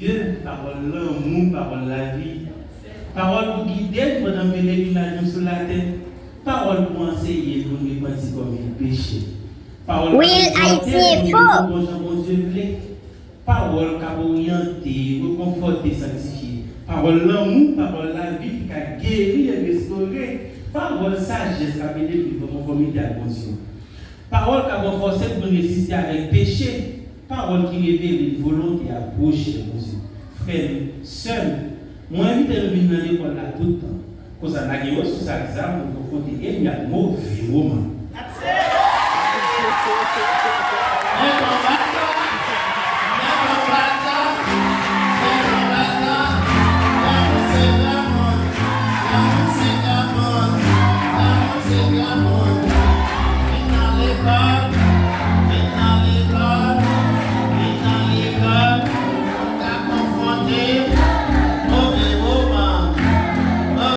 Dieu, parole l'amour, parole la vie. Parole pour guider pendant pèlerinage sur la terre. Parole pour enseigner pour nous penser comme il péché. Parole WIL AYITI ENFO. Parole qui a orienté, reconforté, sanctifié. Parole l'amour, parole la vie qui a guéri et restauré. Parole sagesse qui a mené plus de conformité à la conscience. Parole qui a renforcé pour nous résister avec péché. Parole qui révèle une volonté approcher de Dieu. Frère, seul, moi invite à venir dans l'école là tout le temps. Parce que ça n'a pas sur sa examen pour confronter il y a mauvais roman.